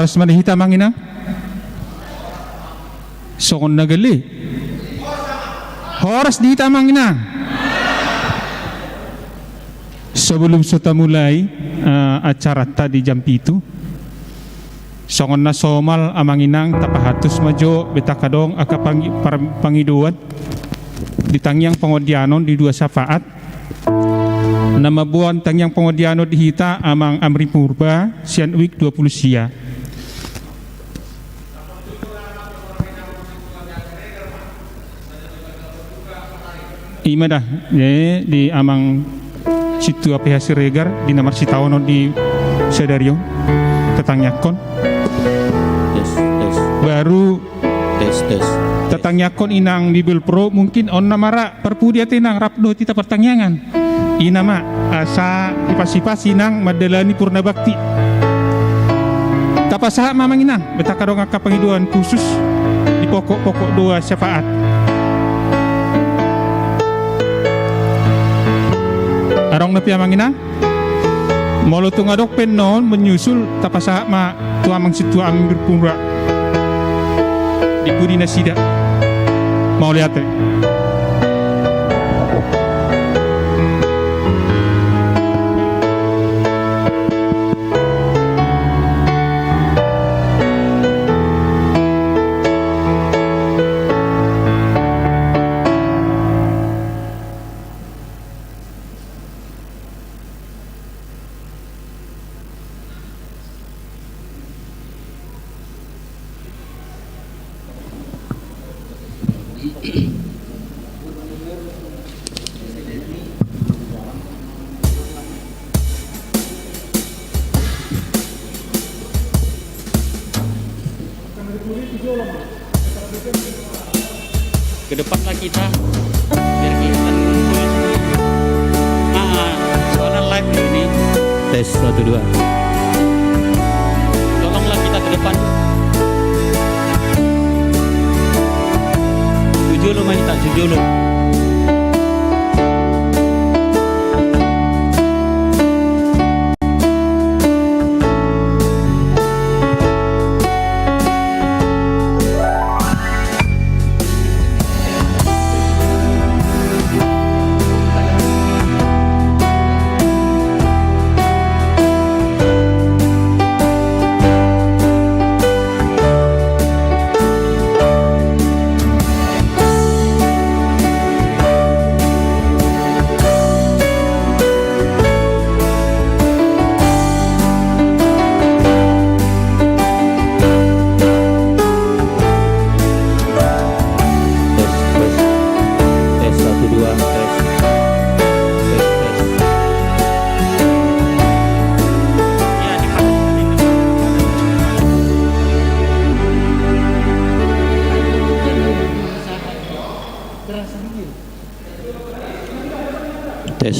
Horas manihita mangina. Sokon nagali. Horas dihita mangina. Sebelum kita mulai acara tadi jam 7, songon na somal amanginang tapahatus majo betakadong aka pangiduan ditangyang pangodianon di dua syafaat nama buan tangyang pangodiano dihita amang amri purba sian week 20 sia ima dah di amang situ APH Siregar di nomor sitawono di Sedario tetangnyakon baru tetangnyakon inang Bibil Pro mungkin on namara perpudia tinang rapdo tita pertangyangan inama asa ipasi-pasi nang Madalani Purna Bakti tapasaha mamang inang betakadong aka pangiduan khusus di pokok-pokok dua syafaat. Arong na piyamangina molo tungadok penon menyusul tapasaha ma tuamang situa aming berpura di pudi nasida mau lihat ke depanlah kita biar kelihatan soalnya live ini tes 1 2 tolonglah kita ke depan 7 lo Manita 7 lo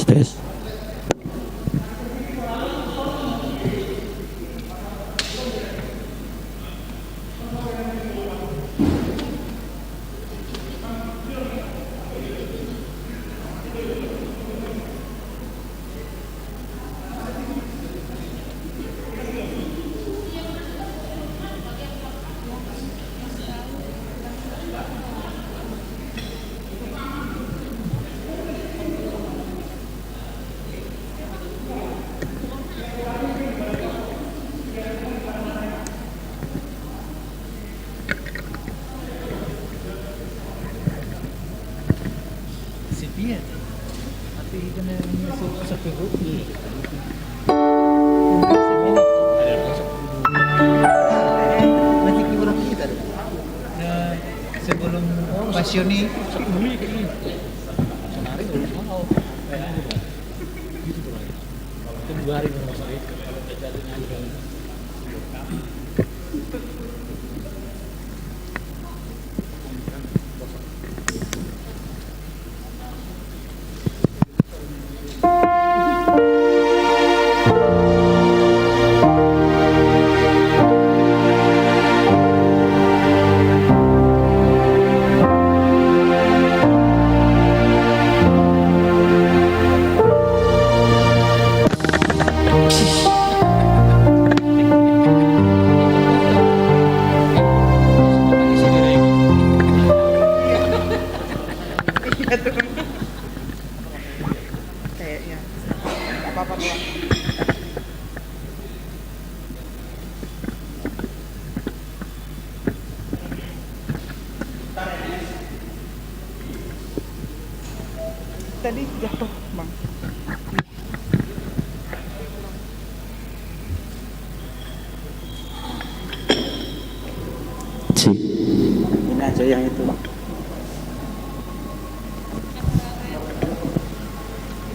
tes sebelum pasioni Tadi jatuh, Bang. Ini aja yang itu, Bang.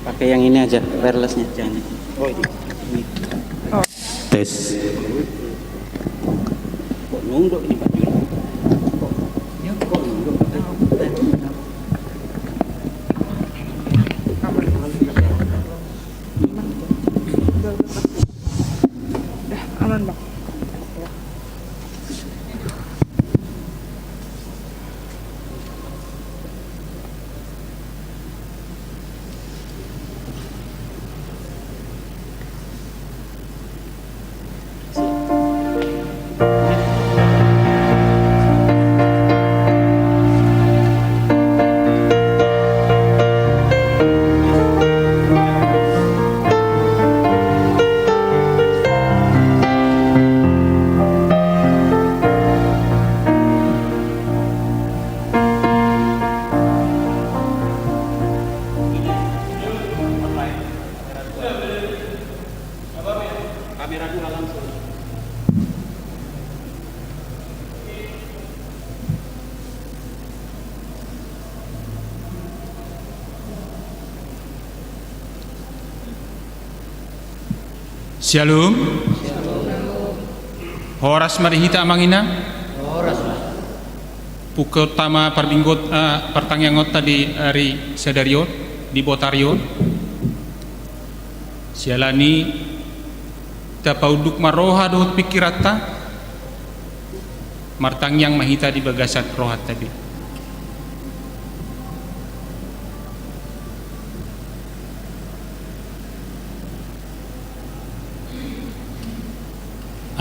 Pakai yang ini aja, wirelessnya jangan. Oh, ini. Tes. Kok nunduk ini, Pak? Dah, aman, Bang. Kamera dua langsung. Shalom. Horas marihita amangina. Horas lah. Pukul utama perbinggot pertangyangot tadi hari Sedario di Botario. Sialani tapauduk maroha dohot pikirata. Martangyang mahita di bagasat rohat tadi.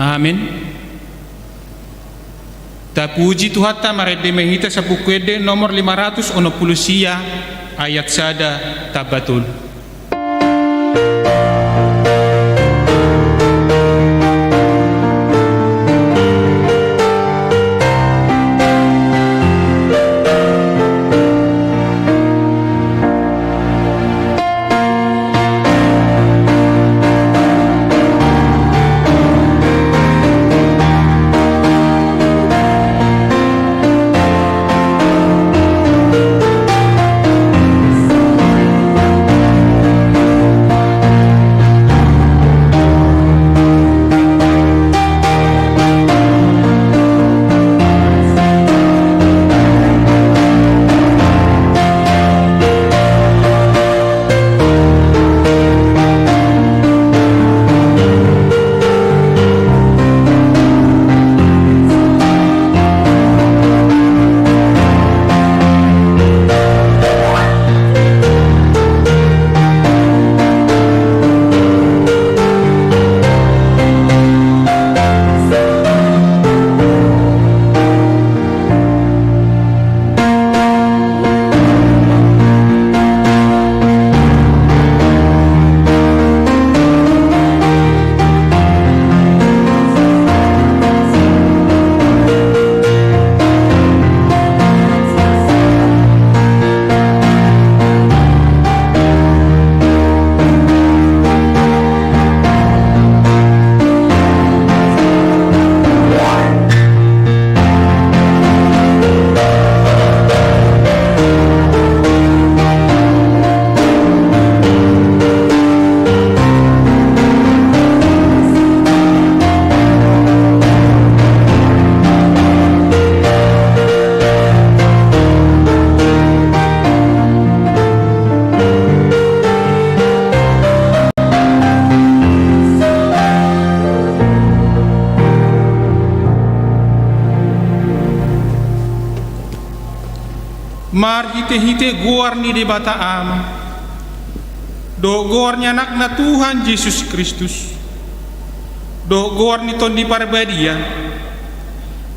Amin. Tapuji Tuhan ta marede mehita sa bukwede nomor 560 sia ayat sada tabatul. Mar hite-hite guar ni de bata ama. Do guarnya anak na Tuhan Yesus Kristus. Do guar ni ton di parbadia.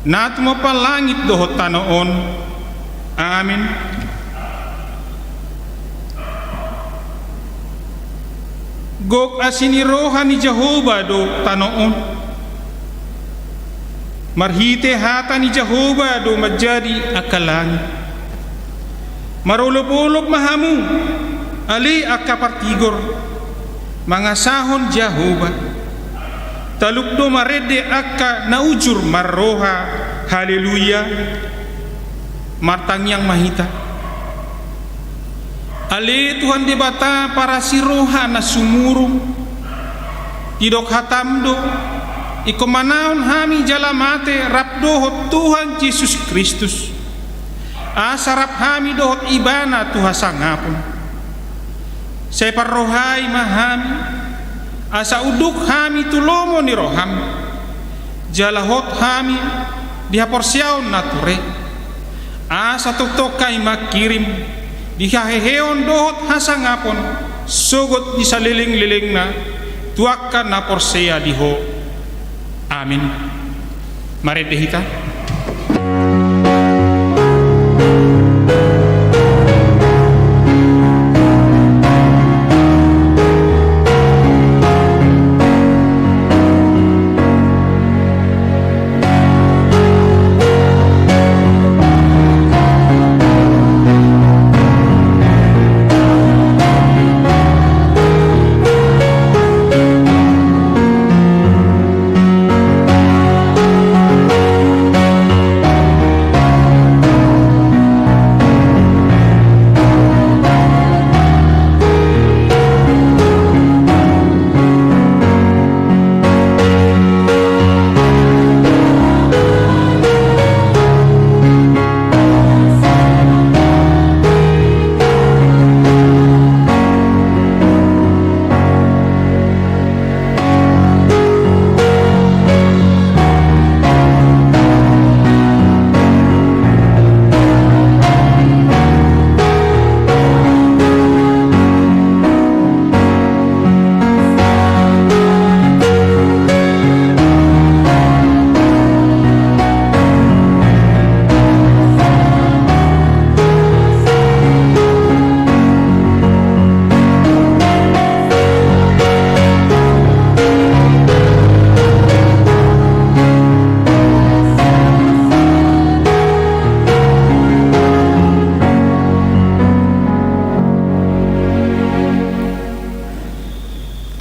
Nat mo pa langit do tanoon. Amin. Gok asini roha ni Jehovah do tanoon. Marhite hata ni Jehovah do menjadi akalangit. Marulop-ulop mahamu ali akapartigor mangasahon Jehovah talukdo marede akka naujur marroha haleluya martang yang mahita ali Tuhan debata para siroha na sumurung tidok hatamdo ikomanaon hami jalamate rapdohot Tuhan Yesus Kristus asarap hami dohot ibana Tuhan sangapun separrohai mahami asa uduk hami tulomo ni roham jalahot hami dihaporsiaon nature asa tuktokai makirim dihaheheon dohot hasangapon sogot disaliling-liling na tuakan na porsea diho. Amin. Mari dehita.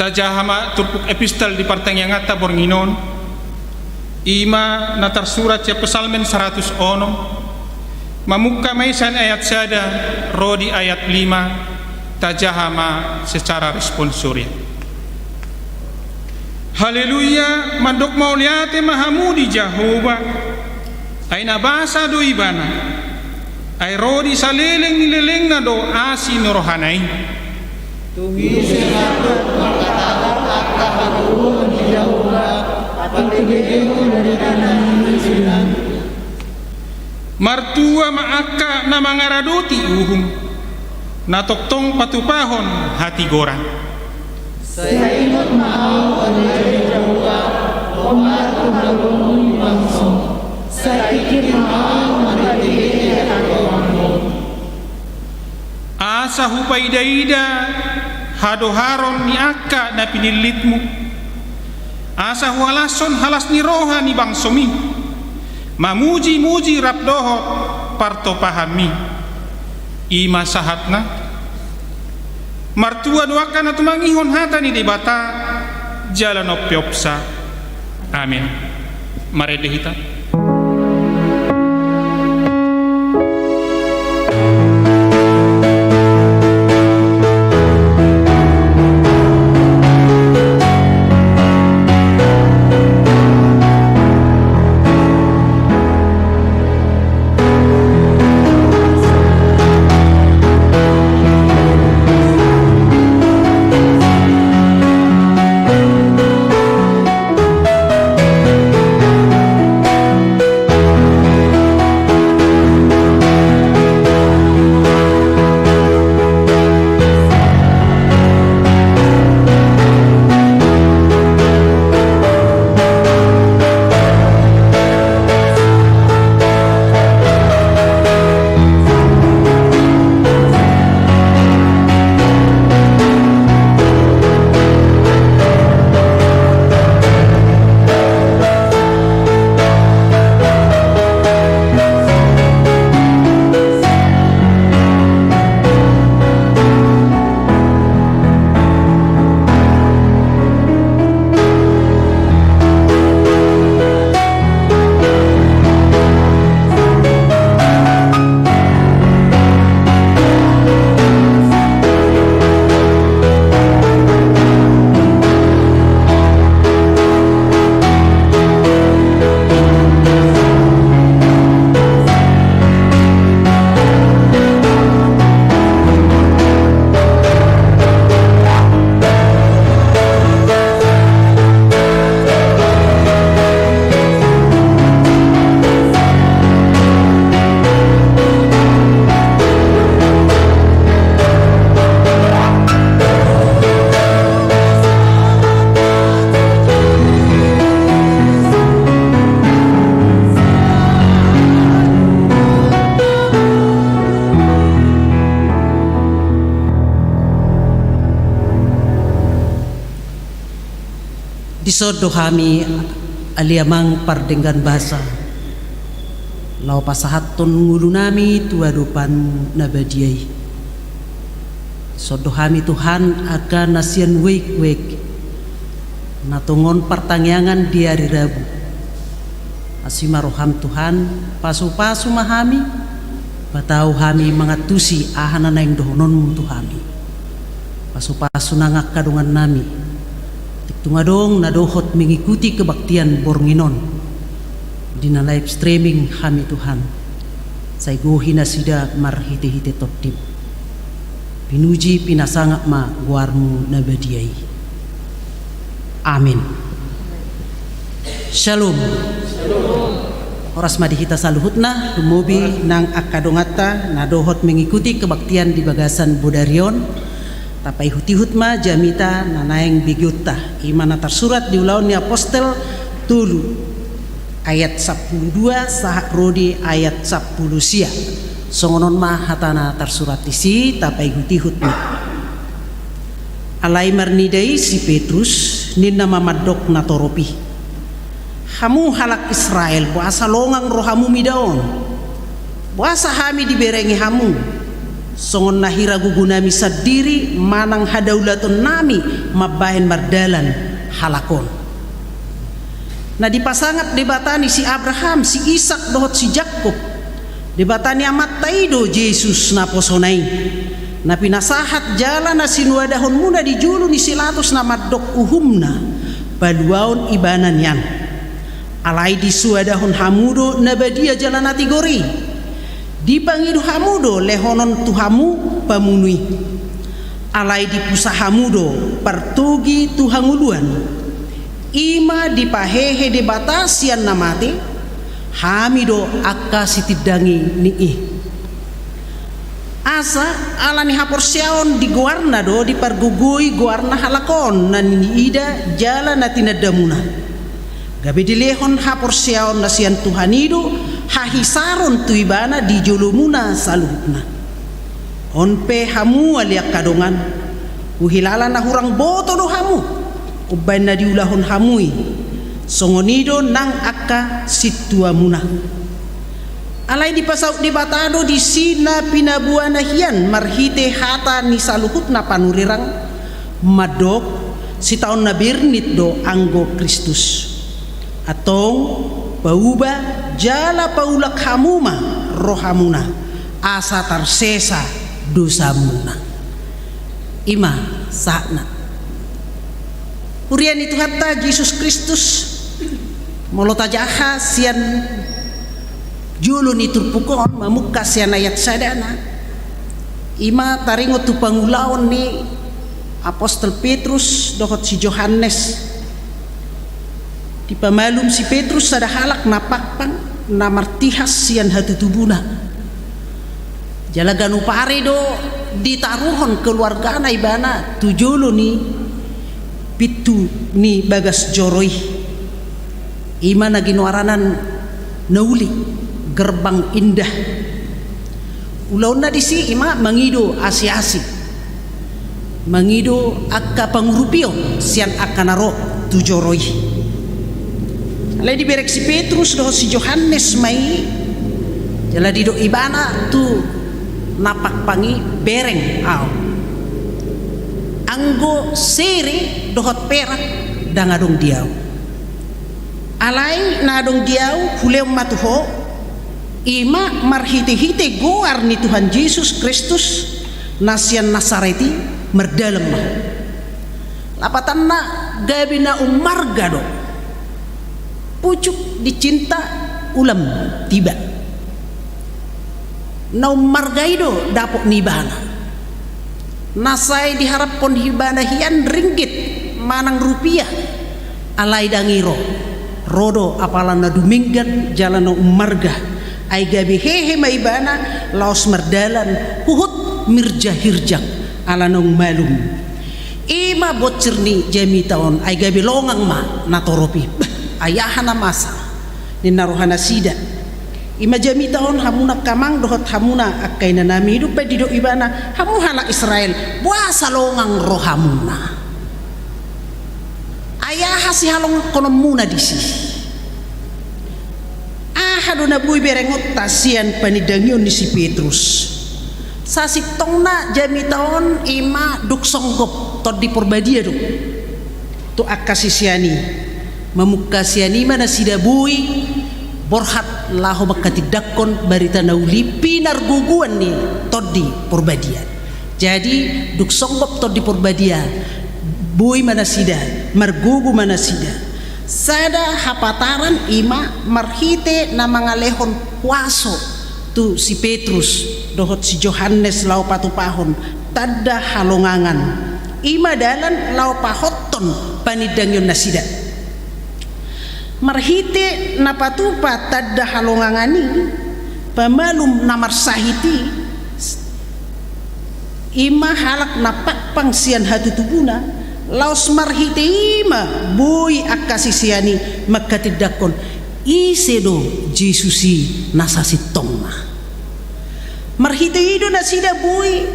Tajahama turpuk epistel di parteng yang ngata bornginon ima natar surat ya pesalmen 100 onom mamuka maisan ayat sada rodi ayat 5 tajahama secara responsoria. Haleluya mandok mauliate mahamudi Jehovah aina basa do ibana ay rodi saleleng nileleng na do asi norohanai Tuhi sengatur mengatakan akka haturun di Jehovah akan kegedemu dari kanan sinan. Martua maaka na mangaradoti uhum natoktong patupahon hati gorang. Saya ingat mau oleh Jehovah omar kumalung bangsa. Saya pikir mau mengadili agamamu. Asa hupaida-ida hadoharon ni akka na pinilitmu asa hualason halas ni roha ni bangsomi mamuji-muji rapdohot parto pahami ima sahatna martua doakan atau mangihon hata ni debata jalan opyopsa. Amin. Mari dehita. Disodo kami aliamang pardenggan bahasa lau pasahaton ngulu nami tuadupan nabadiai. Sodo kami Tuhan akan nasian wek natungon pertanyaan di hari Rabu. Asimaroham Tuhan pasu-pasu mahami batau kami mengatusi ahana yang dohononmu Tuhami. Pasu-pasu nangak kadungan nami tiktungadong nadohot mengikuti kebaktian bornginon dina live streaming kami Tuhan. Saigohi nasida marhite-hite totip pinuji pinasangak ma guarmu nabadiai. Amin. Shalom. Oras madihita saluhutna lumobi nang akadongata nadohot mengikuti kebaktian di bagasan Bodarion tapai hutihut ma jamita nanaeng bigyutta imana tersurat di ulaun ni apostel tulu ayat 12 sahak rodi ayat 10 sia songonon ma hatana tersurat isi tapai hutihut ma alai marnidai si Petrus ninna mamadok natoropi hamu halak Israel buasa longang rohamu midaon buasa hami diberengi hamu songon nahira gugunami sadiri manang hadaulatun nami mabahen mardalan halakon. Nah dipasangat debatani si Abraham, si Ishak dohot si Jakob, debatani amat taido Yesus na posonai na pinasahat jalan na sinuadahon muna di julu ni silatus na madok uhumna baluaon ibanan yan alai di suadahon hamudo na badia jalan atigori dipangidu hamudo lehonon tuhamu pamunui alai di pusahamudo partugi tuhanguluan ima dipahehe de batasian namate hamido akka sitidangi nii asa alani haporsiaon di guarna do di pargugui guarna halakon nani ida jala natinadamuna gabe dilehon haporsiaon nasian tuhanido hahisaron tuibana di jolumuna saluhutna onpe hamu aliak kadongan uhilala na hurang boto do hamu ubain na diulahon hamui songonido nang akka situamuna alai di pasau di batado di sina pinabuana hian marhite hata ni saluhut na panurirang madok si taon na birnit do anggo Kristus atong pauba jala paulak hamuma rohamuna asa tarsesa dosamuna ima sakna urian itu hatta Yesus Kristus molota jaha sian julun itu pukon mamuka sian ayat sadana ima taringo tu pangulaon ni Apostel Petrus dohot si Yohanes di pamalum si Petrus sada halak napakpang na martihas sian hatutubuna jalagan upare do ditaruhon keluarga na ibana tujolo ni pitu ni bagas joroi ima na ginuaranan nauli gerbang indah ulauna disi ima mangido asi-asi mangido akka pangurupio sian akanaro tujoroi alai diberek si Petrus doh si Yohanes mai jala dido ibana tu napak pangi bereng au anggo sere dohot perak dangadong diau alai nadong diau huleu matuho ima marhite-hite goar ni Tuhan Yesus Kristus nasian Nasareti merdalem lapatanna gabina umarga do pucuk dicinta ulam tiba na umargaido dapok nibana nasai diharap pon hibana hian ringgit manang rupiah alai dangiro rodo apalan na duminggan jalan na umarga ay gabi hehe maibana laos merdalan huhut mirja hirjak ala nong malum ima bocirni jami taon ay gabi longang ma natoropi ayahana masa ninarohana sida ima jami taon hamuna kamang dohot hamuna akay na nami hidup dido ibana hamu hala Israel buasa longang rohamuna ay ayah si halong kono muna disi ahado na buy berengot tasian panidangyon ni si Petrus sasitong na jami taon ima duk songgop tod di porbadia do to akasisiani mamukasiani mana sida buy borhat laho makatidakon barita nauli pinar guguan ni tod di porbadia jadi duk songgop tod di porbadia buy mana sida margugu mana sida sada hapataran ima marhite na mga lehon puaso tu si Petrus dohot si Johannes lau patupahon tada halongangan ima dalan lau pahoton panidangyon na sida marhite na patupa tada halongangani pamalum na marsahiti ima halak na pakpang siyan hatutubuna laos marhite ima boy akasisiani magkatidakon isedo Jesusi nasasitong na marhite ido na sida boy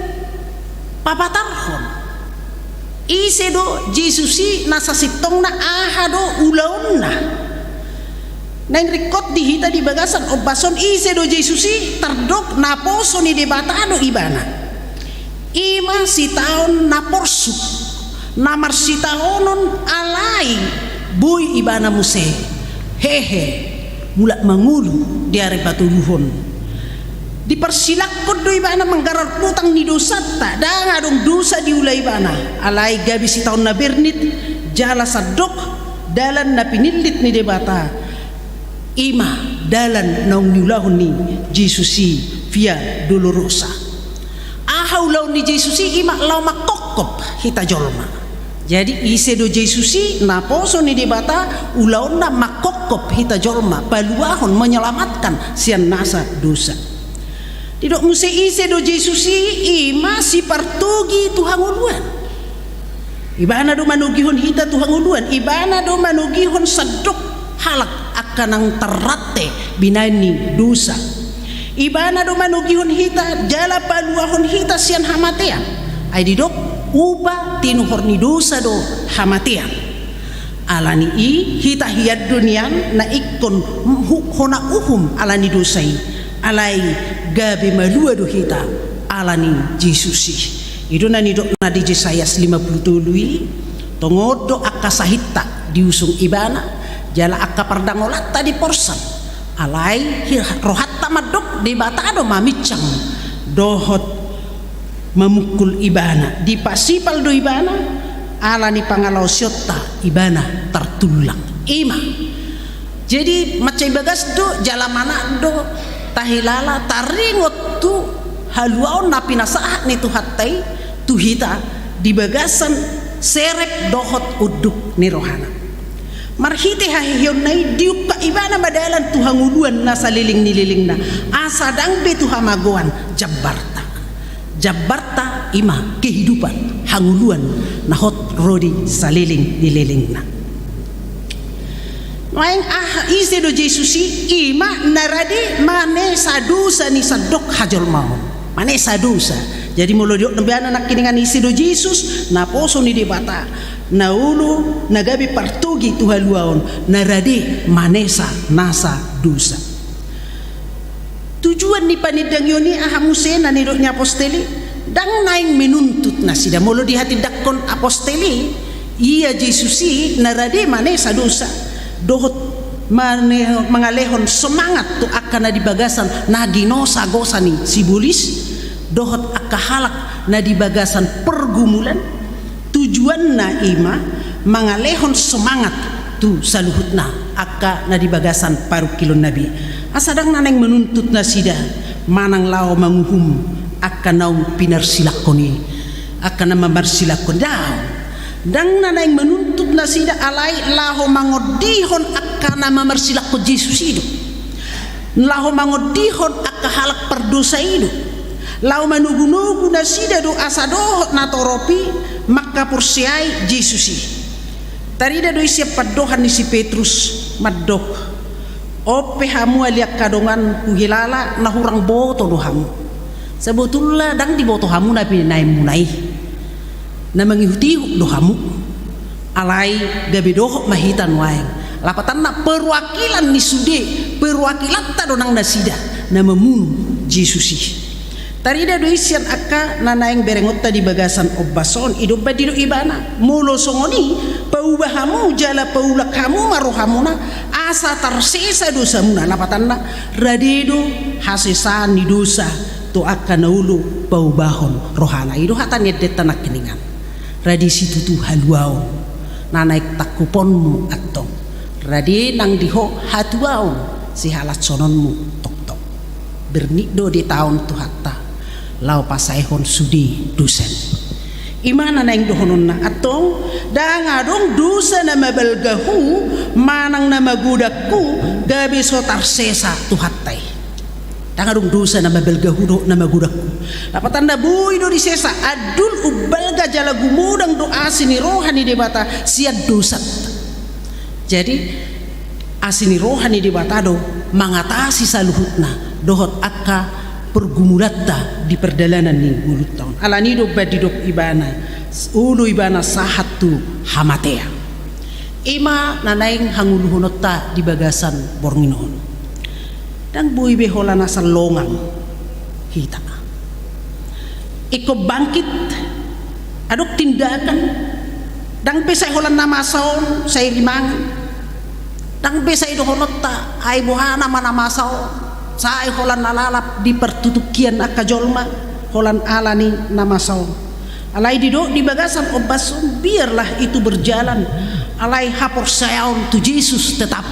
papatarhon isedo Jesusi nasasitong na ahado ulaon na nang rikot dihita di bagasan o bason isedo Jesusi tardok na poso ni debatado ibana ima si taon na porsuk namar sitahonon alay boy ibana muse hehe mulak mangulu di are batuluhon dipersilakot do ibana manggarar putang ni dosa tak danga dong dosa diulay ibana alay gabi sitahon na bernit jala sadok dalan na pinilit ni debata ima dalan naong niulahon ni Jesusi via dolorosa ahaw law ni Jesusi ima law makokop hita jolma jadi isedo Jesusi na poso ni debata ulaon na makokop hita jolma paluahon menyelamatkan sian nasa dosa tidak muse isedo Jesusi ima si partugi Tuhan uluan ibana do manugihon hita Tuhan uluan ibana do manugihon sadok halak akan ang terate binani dosa ibana do manugihon hita jala paluahon hita sian hamatean ay didok uba tinuhor ni dosa do hamatian alani i hita hiad dunian na ikon hona uhum alani dosai alai gabe malua do hita alani Jesusi itu nani do na di Yesaya 57 tongodo akasahita diusung ibana jala akapardangolata di porsan alai rohatta madok di batado mamicang dohot memukul ibana di pasipal do ibana ala ni pangalaw syota ibana tertulang ima jadi macai bagas do jalamana do tahilala taringot tu haluaon na pinasaat ni tuhatay tuhita di bagasan serep dohot uduk ni rohana marhite hahiyon nay diuk ka ibana madalan tuhanguluan na sa liling nililing na asadang betu hamaguan Jabarta ima kehidupan hanguluan nahot rodi saliling dililing na maeng isedo Jesusi ima naradi mane sadusa ni sadok hajol mau mane sadusa jadi mulo diok nembeana nakiningan isedo Jesus na poso ni debata na ulu nagabi partugi tuhaluaon naradi manesa nasa dosa tujuan ni panidang yoni ahamuse na nidoknya aposteli dang naing menuntut na sida molo di hati dakon aposteli iya Jesusi narade mane sadosa dohot mane mangalehon semangat tu akan na di bagasan na dinosa gosani sibulis dohot akahalak na di bagasan pergumulan tujuan na ima mangalehon semangat tu saluhutna akka na di bagasan parukilon nabi asadang naneng menuntut na sida manang lao manguhum akan naung pinarsilakoni akan na mamarsilakon daw dang naneng menuntut na sida alay laho mangodihon akan na mamarsilakon Jesus itu laho mangodihon akan halak perdosa itu lao manugunugu na sida do asadohot na toropi maka pursiay Jesus tarida do siap padohan ni si Petrus madok ope hamu aliak kadongan kuhilala na hurang boto do hamu sebetulnya dang di boto hamu na pinay munay na mangihutihuk do hamu alai gabe dohok mahitan waeng lapatan na perwakilan ni sude perwakilan ta donang nasida na memunu Jesusi tarida do isian akka nanaeng berengotta di bagasan obbason ido badido ibana mulo songoni paubahamu jala paulakamu marohamuna asa tarsesa dosamuna lapatanna radedo hasesan ni dosa to akka naulu paubahon rohana ido hatan yedet tanak keningan radi situ tu haluao nanaik takuponmu atong radi nang diho hatuao si halat sononmu tok tok bernikdo di tahun tu hatta lau pasaihon sudi dusen imana na yung dohonon na atong dangadong dusa na mabalgahu manang na magudakku gabi so tarsesa tuhatay dangadong dusa na mabalgahu do na magudakku lapatan na buhay do di sesa adul ubalga jala gumudang do asini rohani di bata siya dusat jadi asini rohani di bata do mangatasi sa luhut na dohot akka pergumulatta di perjalanan ni gulut tahun alanido badidok ibana ulu ibana sahatu hamatea ima nanaing hanguluhonotta di bagasan bornginoon dan buhi behola nasa longang hita iko bangkit adok tindakan dang pesay holan namasaon say rimangan dang pesay dohonotta ay buhana manamasaon saya holan nalalap di pertutukian akajolma holan alani namasau alai didok di bagasan obbasun biarlah itu berjalan alai hapor sayaon tu Yesus tetap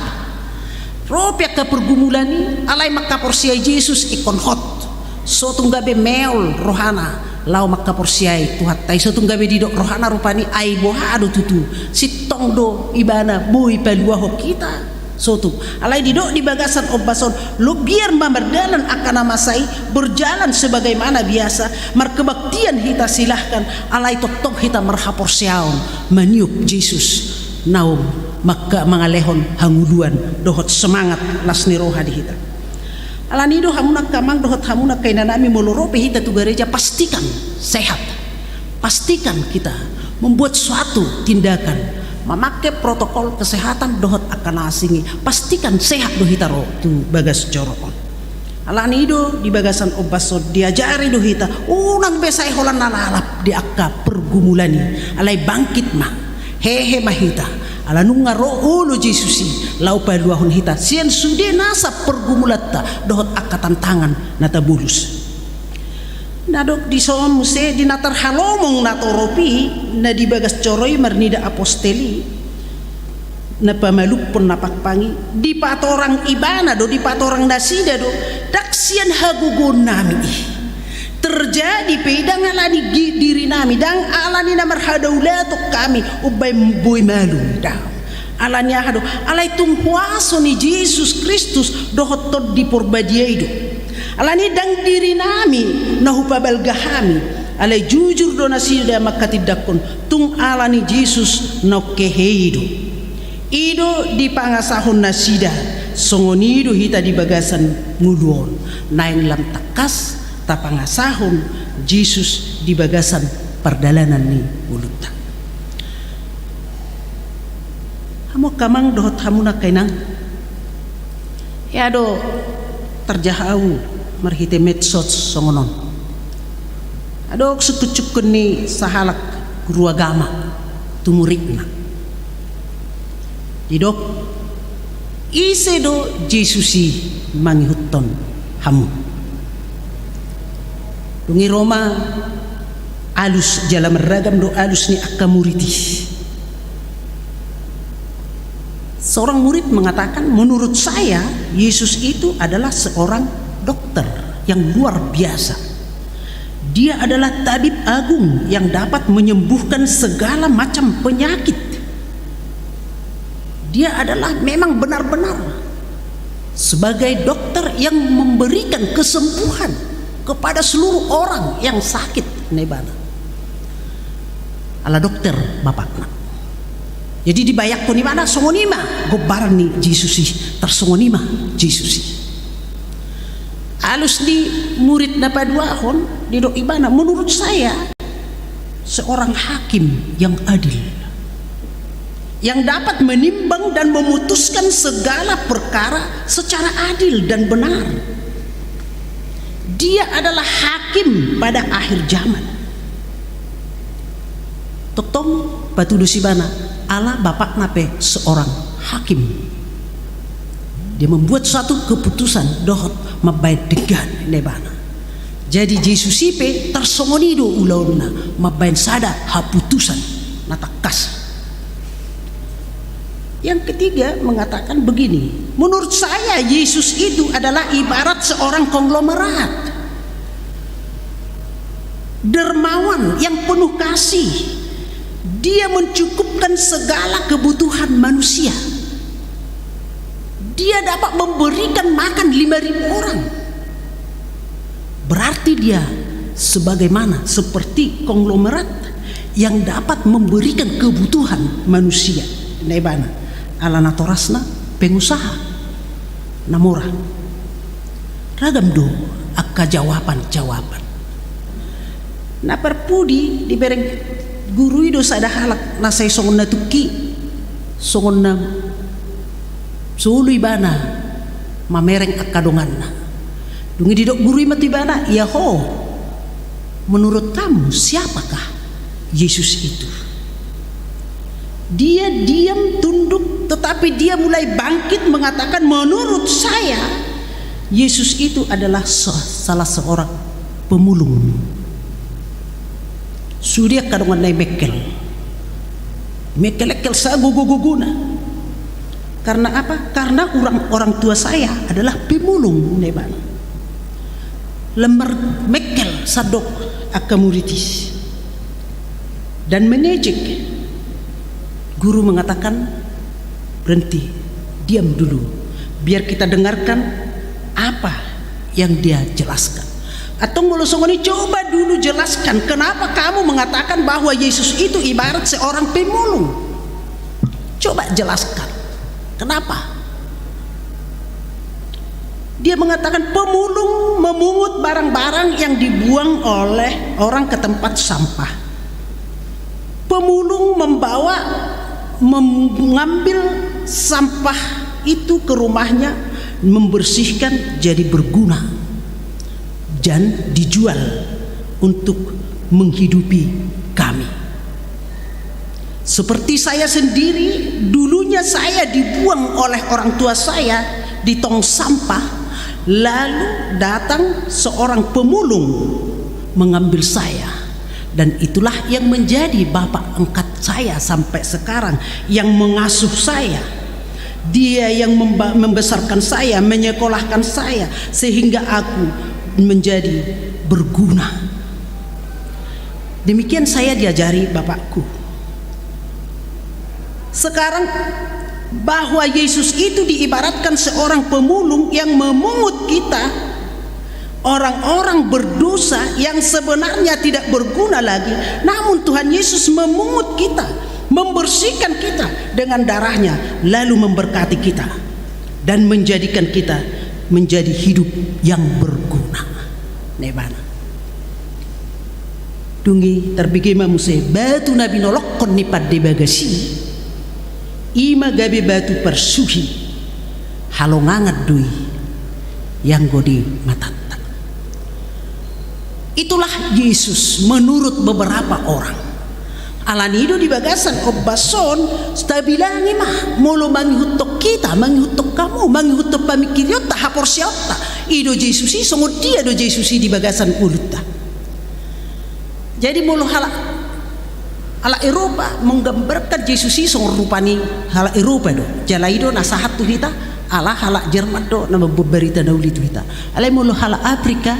ropiak ke pergumulani alai makapor siai Yesus ikon hot so tunggabe meol rohana lau makapor siai tuhat tai so tunggabe didok rohana rupani ai bohado tutu sitong do ibana bui paluaho kita sotu alai didok di bagasan obbason lu biar berjalan akan namasai berjalan sebagaimana biasa markebaktian hita silahkan alai tok hita merhapor siaon maniup Yesus naum maka mangalehon hanguluan dohot semangat lasni roha di hita alanido hamuna kamang dohot hamuna kainanami molorope hita tu gereja pastikan sehat pastikan kita membuat suatu tindakan memakai protokol kesehatan dohot akan asingi pastikan sehat dohitaro tu bagas jorokon alanido di bagasan obbason diajari dohita unang besai holan nalalap di akka pergumulani alai bangkit mah hehe mahita alanunga roholo Jesusi lau paluahon hita sian sude nasa pergumulatta dohot akka tantangan nata bulus nadok di soon muse di natar halomong natoropi na di bagas coroy marnida aposteli na pamalupon napakpangi di patorang ibana do di patorang nasida do daksian hagugon nami terjadi pedang alani diri nami dang alani na marhadaulatok kami ubay boy malu daw alani ahado alay tunghuaso ni Jesus Kristus dohot tod di porbadiaido alani dang diri nami nahupabalgahami alay jujur do nasida makatidakon tung alani Jesus nokeheido ido di pangasahon nasida songonido hita di bagasan nguluon naing lam takas tapangasahon Jesus di bagasan perdalanan ni uluta hamo kamang dohot hamuna kainang yado terjahau marhite medsos songonon adok sukucukun ni sahalak guru agama tumurikna didok ise do Jesusi mangihutton hamu dungi Roma alus jala meragam do alus ni akka muriti seorang murid mengatakan menurut saya Yesus itu adalah seorang dokter yang luar biasa. Dia adalah tabib agung yang dapat menyembuhkan segala macam penyakit. Dia adalah memang benar-benar sebagai dokter yang memberikan kesembuhan kepada seluruh orang yang sakit nebana. Ala dokter bapakna. Jadi dibayak ko ni mana songonima gobaran ni Jesusi tersongonima Jesusi. Alus di murid na paduahon di do ibana menurut saya seorang hakim yang adil yang dapat menimbang dan memutuskan segala perkara secara adil dan benar. Dia adalah hakim pada akhir zaman. Totong batu dosibana Allah Bapak nape seorang hakim. Dia membuat suatu keputusan dohot mabai degan nebana. Jadi Yesus ipe tersongonido ulauna mabain sada haputusan natakas. Yang ketiga mengatakan begini, menurut saya Yesus itu adalah ibarat seorang konglomerat, dermawan yang penuh kasih. Dia mencukupkan segala kebutuhan manusia. Dia dapat memberikan makan 5.000 orang. Berarti dia sebagaimana seperti konglomerat yang dapat memberikan kebutuhan manusia. Nebana alana torasna pengusaha namora ragam do akka jawaban na perpudi di bereng guru ido sada halak na say songon na tuki songon na sului bana mamereng akka donganna dungi didok guru mati bana ya ho, menurut kamu siapakah Yesus itu? Dia diam tunduk, tetapi dia mulai bangkit mengatakan, menurut saya Yesus itu adalah salah seorang pemulung. Surya kadongan nai mekel sa guguna. Karena apa? Karena orang tua saya adalah pemulung neban. Lemar mekel sadok akamuritis dan menejek. Guru mengatakan, berhenti, diam dulu, biar kita dengarkan apa yang dia jelaskan. Atau ngolosongoni, coba dulu jelaskan kenapa kamu mengatakan bahwa Yesus itu ibarat seorang pemulung. Coba jelaskan kenapa. Dia mengatakan pemulung memungut barang-barang yang dibuang oleh orang ke tempat sampah. Pemulung mengambil sampah itu ke rumahnya, membersihkan jadi berguna dan dijual untuk menghidupi kami. Seperti saya sendiri, dulunya saya dibuang oleh orang tua saya di tong sampah, lalu datang seorang pemulung mengambil saya. Dan itulah yang menjadi bapak angkat saya sampai sekarang, yang mengasuh saya. Dia yang membesarkan saya, menyekolahkan saya, sehingga aku menjadi berguna. Demikian saya diajari bapakku. Sekarang bahwa Yesus itu diibaratkan seorang pemulung yang memungut kita, orang-orang berdosa yang sebenarnya tidak berguna lagi, namun Tuhan Yesus memungut kita, membersihkan kita dengan darahnya, lalu memberkati kita dan menjadikan kita menjadi hidup yang berguna. Nebana dungi terbigema muse batu nabi nolokkon ni padde bagasi ima gabe batu persuhi halongangat dui yang godi matat. Itulah Yesus menurut beberapa orang. Alanido di bagasan obbason stabilangi mah molo manghutok kita, manghutok kamu, manghutok pamikiriota haporsiota. Ido Yesus i songo dia do Yesus i di bagasan ulutta. Jadi molo ala Eropa menggambarkan Yesus i songo rupani hala Eropa do. Jalaido nasahat tu kita ala hala Jerman do na berita dauli tu kita. Ala molo hala Afrika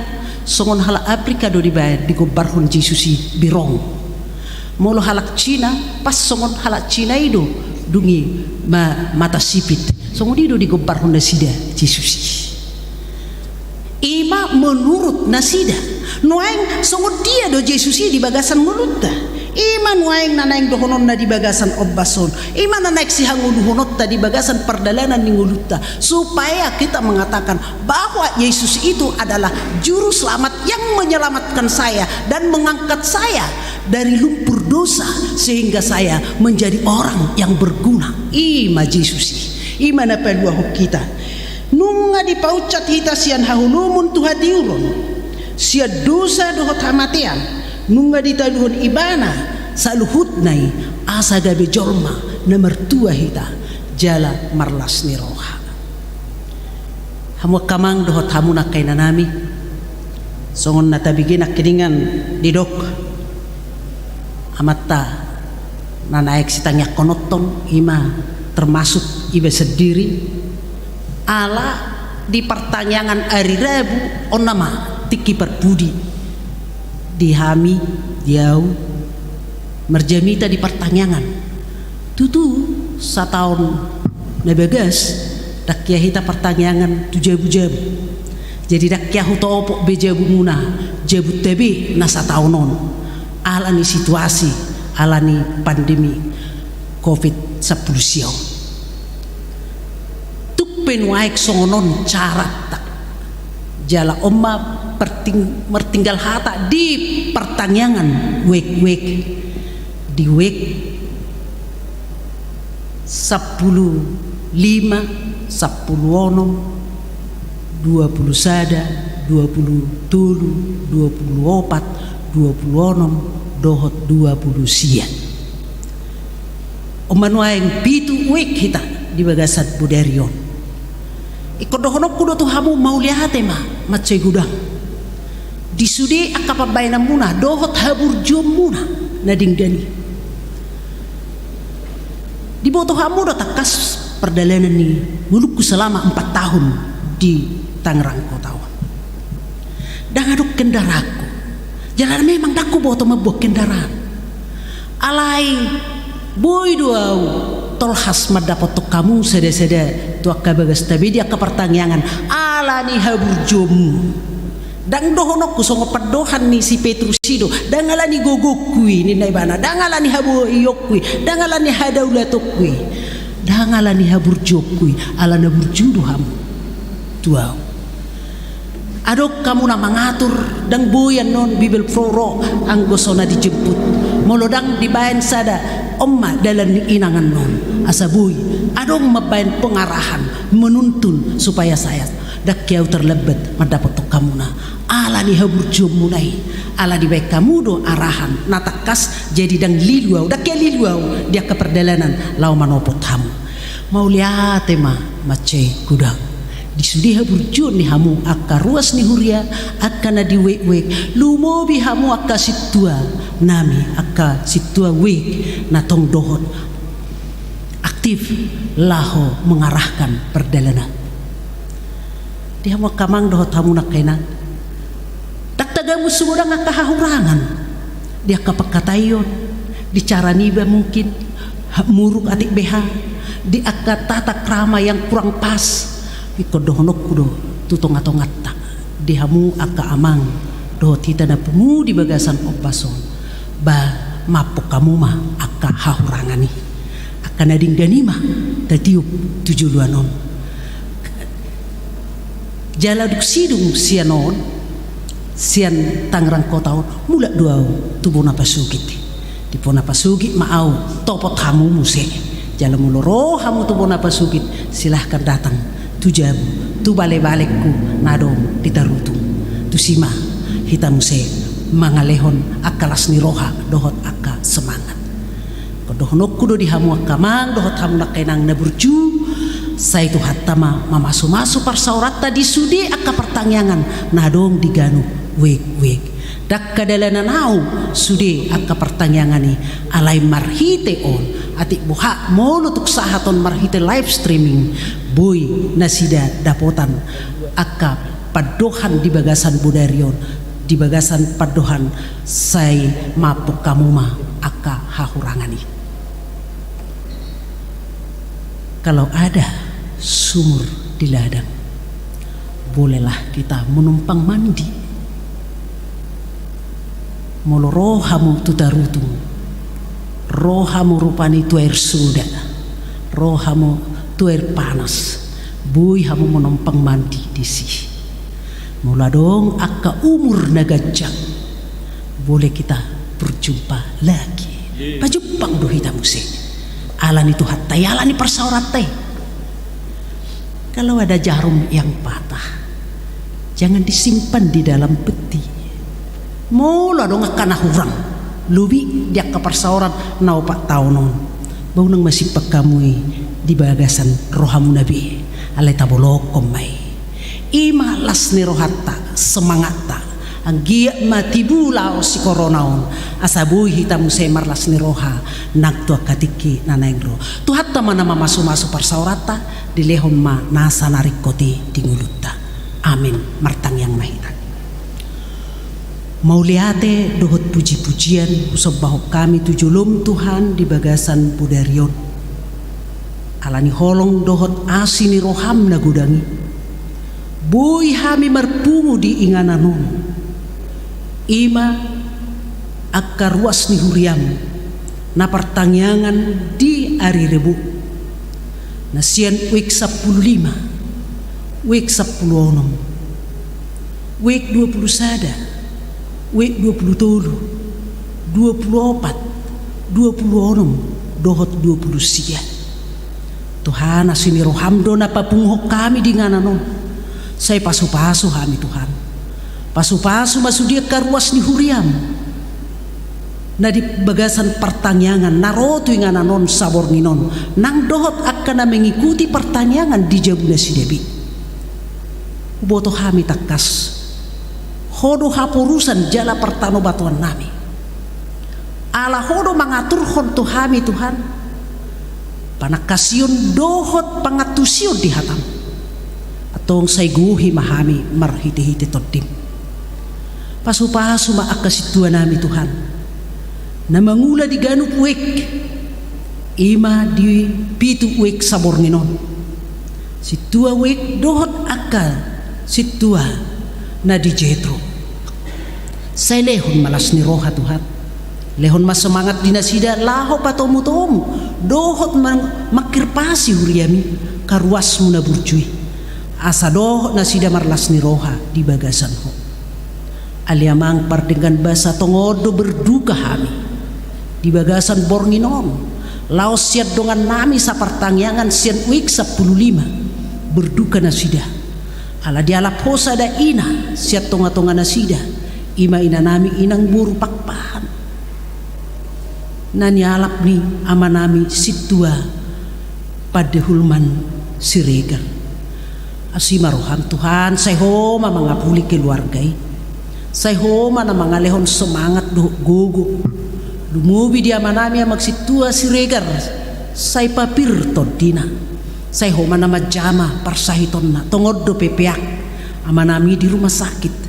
songon hala Afrika do dibayar digobarhon Yesusi birong. Molo halak Cina pas songon halak Cina itu dungi mata sipit. Songon itu digobarhon nasida Yesusi. Ima menurut nasida. Nuaing songon dia do Yesusi di bagasan mulutta. Ima nuaing nanaing dohonon na di bagasan obbason. Ima nanaik sihang uluhonot di bagasan perdalanan ni ngulutta. Supaya kita mengatakan bahwa Yesus itu adalah juru selamat yang menyelamatkan saya dan mengangkat saya dari lumpur dosa sehingga saya menjadi orang yang berguna. Ima Yesus, ima na paluah kita. Nunga di paucat hita sian hahulumun Tuhan diuron. Sia dosa dohot hamatian. Nunga di taluhon ibana saluhut nai asa gabe jorma na mertua hita jala marlas ni roha. Hamu kamang dohot hamu na kay nanami. Songon na tabigin na kiningan didok. Amata na naik sitangnya konotong ima termasuk iba sendiri. Ala di pertanyaan hari Rabu onama tiki perbudi dihami jauh merjamita di pertanyaan tutu setahun nebegas dakyah hita pertanyaan tu jabu-jabu jadi dakyah utopok bejabu muna jabu tebe nasa tahunon alani situasi alani pandemi COVID-19 siau penuaik songonon carat tak jala omma mertinggal hata di pertanyaan wek di wek 10 5 10 onom 20 sada 20 tulu 24 20 onom dohot 20 sian omanuaing pitu wek hita di bagasan buderion. Ikodohonok kudo tu hamu mau lihat ma macai gudang. Disude akapabayna muna dohot habur jom muna nading dani. Di boto hamu do takas perjalanan ni mulukku selama 4 tahun di Tangerang Kota. Dan aduk kendaraku. Jalan memang daku boto mabok kendaraan. Alai boy doau tolhas madapat tu kamu sede-sede tu akka bagas tabi dia ke pertanyaan alani habur jomu dang dohonok ku songo padohan ni si Petrus sido dang alani gogokui ni naibana dang alani habu iyokui dang alani hadaulatokui dang alani habur jokui alana burjudu ham tuau adok kamu na mengatur dang boyan non bibel proro anggosona dijemput molodang dibayan sada omma dalam inangan non asabui adong mabayan pengarahan menuntun supaya saya dakyau terlebet mendapat kamu na ala ni habur jomunai ala di baik kamu do arahan natakas jadi dang liluau dakya liluau dia ke perjalanan lau manopot hamu mau lihat tema mace gudang disudi habur jon ni hamu akka ruas ni huria akka na di wek lumobi hamu akka situa nami akka situa wek na tong dohot aktif laho mengarahkan perjalanan dia mau kamang dohot hamu nak kena tak tagamu sumudang akka hahurangan dia kapakatayon di cara niba mungkin muruk atik beha di akka tata krama yang kurang pas ikodohonok kudo tutongat-tongat tak dihamu akka amang dohot hita na pungu di bagasan opason ba mapok kamu mah akka hahurangani akka nading ganima tatiup tujuluanon jala duk sidung sianon sian Tangerang Kota mula duau tubuh napasugit di pona pasugit maau topot hamu muse jala muloro hamu tubuh napasugit silahkan datang tu jabu tu bale-balekku nadong ditarutung tu sima hitamu se mangalehon akalas ni roha dohot akka semangat kodohonok kudo dihamu akka mang dohot hamu nakainang na burju sa itu hatama mamasu-masu parsaurata disudi akka pertanyaan nadong diganu wek dak kadalanan au sude akka pertanyaan ni alai marhite on atik buha molo tuk sahaton marhite live streaming boy nasida dapotan akka padohan di bagasan budarion di bagasan padohan say mapuk kamu mah akka hahurangani kalau ada sumur di ladang bolehlah kita menumpang mandi molo rohamu tutarutung rohamu rupani tu air suda rohamu tu air panas boy hamu menumpang mandi di sini mula dong akka umur nagajang boleh kita berjumpa lagi. Pajumpang do hita muse. Alani tu hatai, alani persauratay. Kalau ada jarum yang patah, jangan disimpan di dalam peti. Mula dong akan hurang. Lubi dia ke persaurat nau pak taunon. Bau nang masih pekamui di bagasan rohamu nabi. Alai tabolokom mai. Ima las ni rohatta semangata. Ang giat mati bulao si koronaon. Asabuhi hitamu semar las ni roha. Nagtua katiki nanengro. Tuhatta mana masu persaurata. Dilehon ma nasa narikoti di ngulutta. Amin. Martang yang mahitan. Mauliate dohot puji-pujian usap bahok kami tujulum Tuhan di bagasan budarion. Alani holong dohot asini roham na gudangi. Boy hami marpungu di ingananon. Ima akka ruas ni huriam na pertangyangan di ari rebu. Nasian wik 15, wik 16, wik 20 sada. Wek 27, 24, 26, dohot 20 siya. Tuhan asini rohamdo na papunghok kami di ngananon. Say pasu-pasu kami Tuhan. Pasu-pasu masudia karuas ni huriam. Na di bagasan pertanyaan naroto yung ngananon sabor ninon. Nang dohot akan na mengikuti pertanyaan di jabuna si Debi. Uboto kami takas. Hodo hapurusan jala pertano batuan nami. Ala hodo mengatur honto hami Tuhan. Panakasion dohot pangatusion di hatam. Atong sayguhi mahami marhiti-hiti todim. Pasu-pasu maakasitua nami Tuhan. Na mangula di ganup wek. Ima di pitu wek sabor ninon. Situa wek dohot akal. Situa na di jetro. Saya lehon malas ni roha Tuhan. Lehon mas semangat dinasida laho patomu-tomu. Dohot makirpasi huriami karuas muna burjui. Asa dohot nasida marlas ni roha di bagasan ho. Aliamang pardengan basa tongodo berduka hami. Di bagasan bornginon. Laos siat dongan nami sa pertangyangan sian wik 15. Berduka nasida. Ala diala posa da ina siat tonga-tonga nasida. Ima ina nami inang buru pakpahan. Nanyalap ni ama nami situa pada hulman siregar. Asima roham Tuhan say homa mga puli keluargay. Say homa na mga lehon semangat gugu. Lumubi di ama nami magsitua siregar. Say papir todina. Say homa na majama parsahiton na tongod do pepeak. Ama nami di rumah sakit.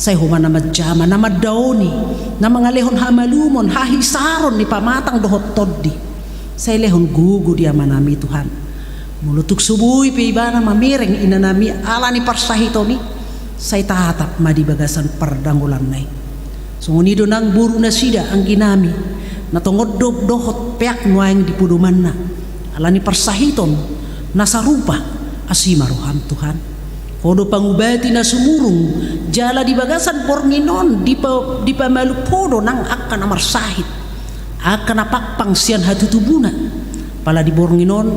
Say huma na madjama, na madaoni, na mga lehon hamalumon, hahisaron ni pamatang dohot toddi. Say lehon gugu di ama nami Tuhan. Mulutuk subuhi pe ibana mamireng ina nami ala ni parsahito ni. Say tahatap madibagasan perdangulan nay. Sungunido nang buru na sida ang ginami. Natungod dohot peak nuayang di puduman na. Ala ni parsahiton, nasa rupa asima roham Tuhan. Kodo pangubati na sumurung jala di bagasan pornginon di pamalupodo nang akan amarsahit akan napakpang siyan hatutubuna pala di bornginon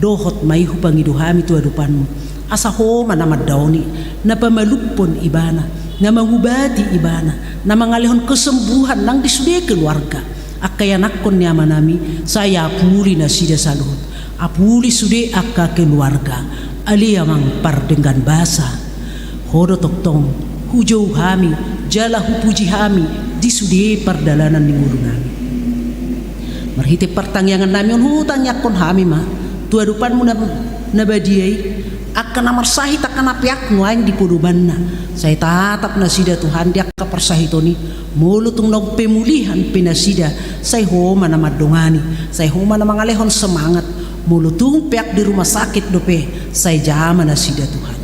dohot maihu pangiduhami tu adupanmu asa homa na maddaoni na pamalupon ibana na mangubati ibana na mangalihon kesembuhan nang disude keluarga akayanakon ni amanami saya apuli na sida saluhut apuli sude akka keluarga aliamang pardengan basa hodo toktong hujau hami jala hupuji hami di sude pardalanan ni ngulu nami marhiti pertangyangan nami on hutang yakon hami ma tuadupanmu na badiai akan amarsahit akan apiak nuaing di puduban na saya tatap nasida Tuhan dia kaparsahitoni mulutung nong pemulihan pinasida saya homa na madongani saya homa na mangalehon semangat mulutung piak di rumah sakit dope say jama na sida Tuhan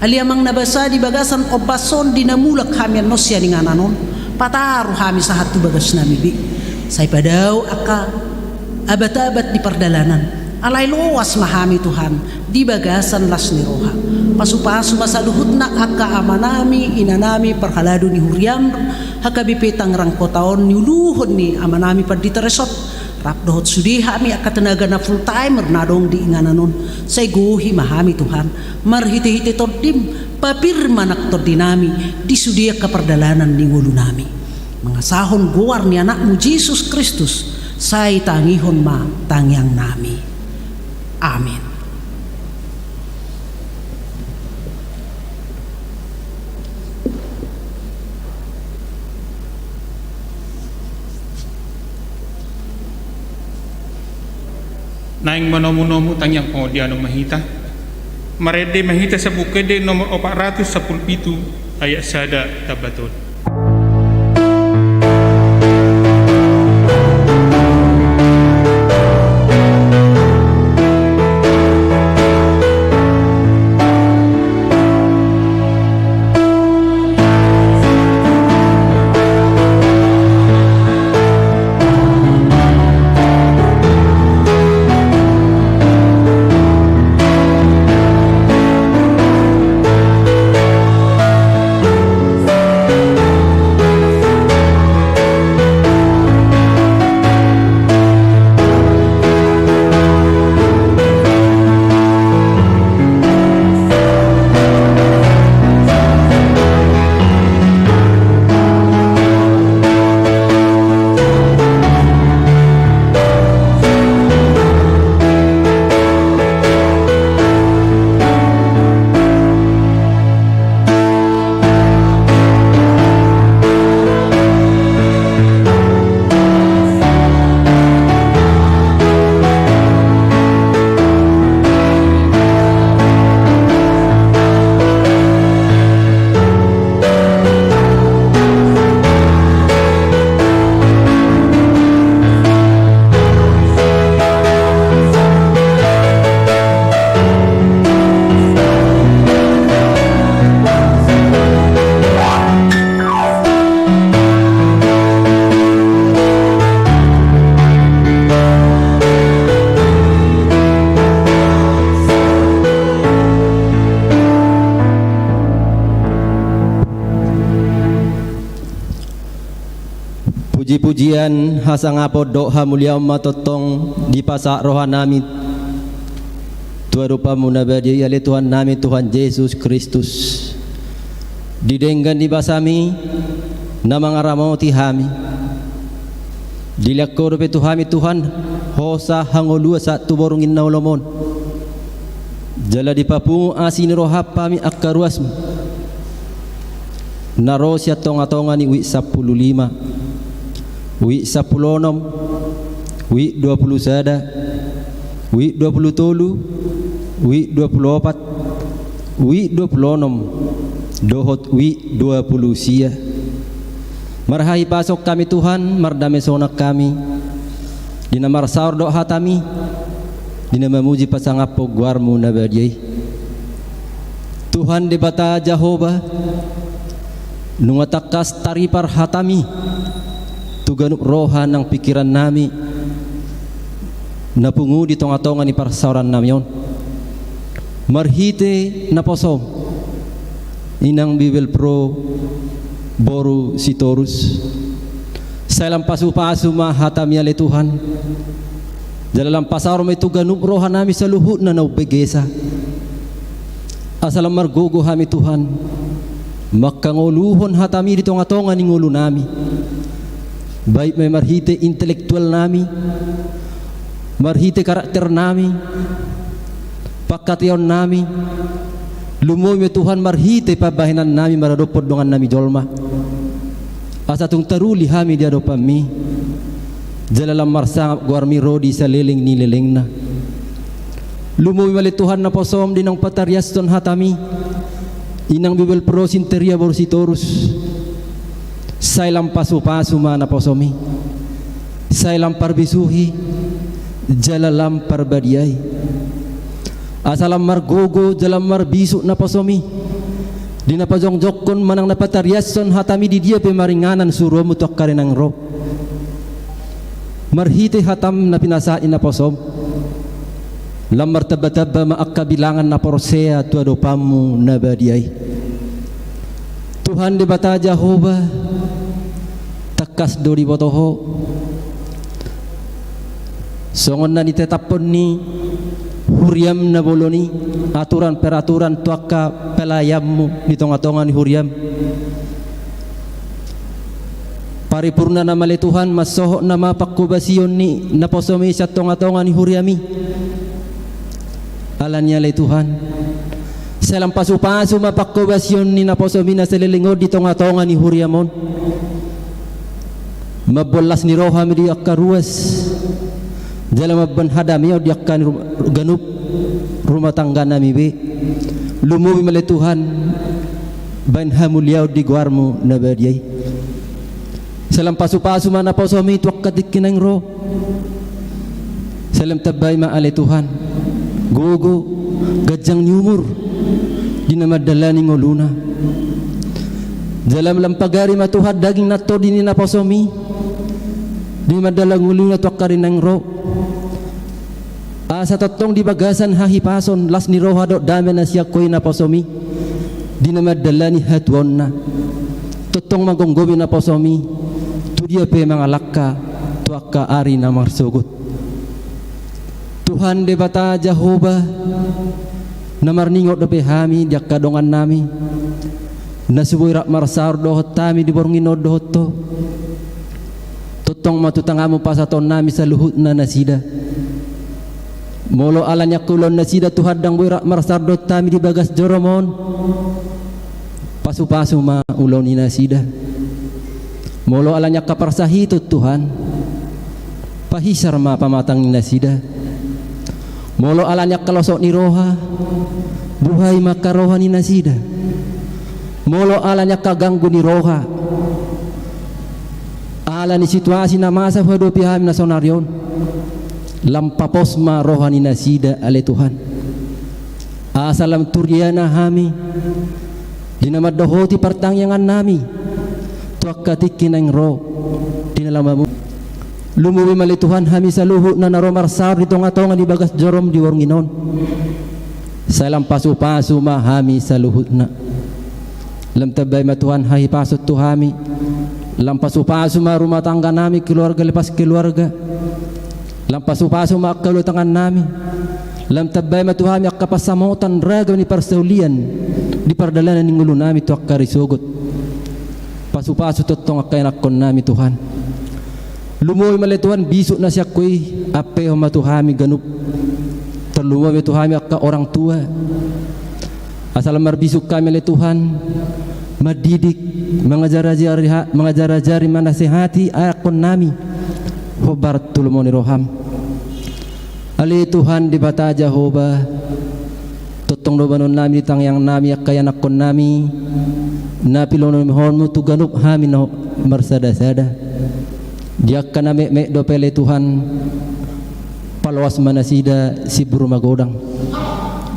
aliamang nabasa di bagasan obason dinamulak kami anosya ni ngananon pataru kami sahatu bagas nami bi say padaw aka abat-abat di perdalanan alay luas mahami Tuhan di bagasan las ni roha pasu-pasu masaluhut na aka amanami inanami perhalado ni huriam hakabipetang rangkotaon ni uluhon ni amanami padita resort rapdohot sudiha mi aka tenaga na full timer nadong di ingananon say guhi mahami Tuhan marhiti-hiti todim papirma naktor dinami di sudia kapardalanan ni ngulu nami mga sahon guwar ni anakmu Jesus Kristus say tangihon ma tangyang nami. Amin. Naing manomu-nomu tangyang pengodiano mahita. Marede mahita sa bukede nomor 417 ayat sada tabaton. Puji-pujian hasangapo doa mulia matotong di pasak rohanami Tuhan rupa munabadi oleh Tuhan nami Tuhan Yesus Kristus didenggan di basami nama ngaramoti hami dilakor pe tuhami Tuhan hosa hangolua satu borongin naulomon jala di papungu asin rohapami akaruasmu narosya tonga-tonga ni wi 15 wi 16 wi 20 sada wi 20 tolu wi 24 wi 26 dohot wi 20 sia marhahi pasok kami Tuhan mardame sonak kami dina marsaur doa hatami dina memuji pasangapo guarmu nabadiyai Tuhan debata Jehovah nungatakas taripar hatami tuganuk roha ng pikiran nami napungu di tonga-tonga ni parsauran nami yon marhite na posom inang Bibel Pro boru sitorus salam pasu-pasu mahatami ale Tuhan dalam pasar may tuganuk roha nami sa luhut na naubegesa asalam margogo hami Tuhan makanguluhon hatami di tonga-tonga ni ngulu nami baik may marhite intelektual nami marhite karakter nami pakation nami lumoy Tuhan marhite pabahinan nami maradopod dongan nami jolma asa tung taruli hami dia dopami jalalam marsangap guarmi rodi sa leling ni lelengna lumoy mali Tuhan na posom dinang patariaston hatami inang Bibel Pro sinteria borsitorus sailam pasu-pasu mana posomi sailam parbisuhi jalalam parbadiai asalam margogo jalam marbisu na posomi dina pajongjokon manang napatariason hatami di dia pemaringanan suruh mutok karenang roh marhite hatam na pinasain na posom lamar taba-taba maakabilangan na porosea tuado pamu na badiay. Tuhan di bata Jehovah takas dori botoho songon na ditetapon ni huriam na boloni aturan peraturan tuaka pelayammu di tonga-tonga ni huriam paripurna na mali Tuhan masoho na mapakubasyon ni naposomi sa tonga-tonga ni huriami alanya le Tuhan salam pasu-pasu mapakubasyon ni naposomi na selilingod di tonga-tonga ni huriamon mabolas ni roham di akaruas dalam banhadami o diakan ganup rumah tangga nami be lumuwi mali Tuhan banhamuliaw di guarmu na badiyay salam pasu-pasu mana posomi tuak katikinang ro salam tabay maali Tuhan gugu gajang nyumur di nama dalani ngoluna dalam lampagari matuhad daging nato dini na posomi di madalang ngoluna tuak karinang ro asa totong di bagasan hahipason las ni rohado dame na siya koy na posomi di nama dalani hatwon na totong magonggobi na posomi tu dia pe mga lakka tuaka ari na marsugot Tuhan de bata Jehovah namarningot do pe hami diak kadongan nami nasuboy rak marsar dohot tami di bornginod dohot to totong matutangamu pasaton nami sa luhut na nasida molo alanya kulon nasida Tuhan dang boy rak marsar dohot tami di bagas joromon pasu-pasu ma ulon ni nasida molo alanya kaparsahitut Tuhan pahisar ma pamatang ni nasida molo alanya kalosok ni roha buhay makaroha ni nasida molo alanya kaganggu ni roha ala ni situasi na masa hado piham na sonaryon lampapos ma roha ni nasida ale Tuhan asalam turiana hami dinamad dohoti partangyangan nami tuakatikin ang ro dinalamamu lumuwi mali Tuhan hami sa luhut na naromarsar di tonga-tonga di bagas jorom di warnginon salam pasu-pasu ma hami sa luhut na lam tabay ma Tuhan hahi pasut tuhami lam pasu-pasu ma rumah tangga nami keluarga lepas keluarga lam pasu-pasu ma kalutangan nami lam tabay ma Tuhan ak kapasamutan raga ni parsaulian di pardalanan ni ngulu nami tuak karisugot pasu-pasu totong akainakon nami Tuhan lumoy mali Tuhan bisuk na siya koy ape ho matuhami ganup terlumoy tuhami akka orang tua asal marbisuk kami mali Tuhan madidik mengajar-ajari manasihati akon nami hobar tulumoni roham ali Tuhan di bata Jehovah totong do banon nami tang yang nami akayan akon nami napilono mohonmu tu ganup hami no marsada-sada dia kana mek do pele Tuhan palwas manasida si buru magodang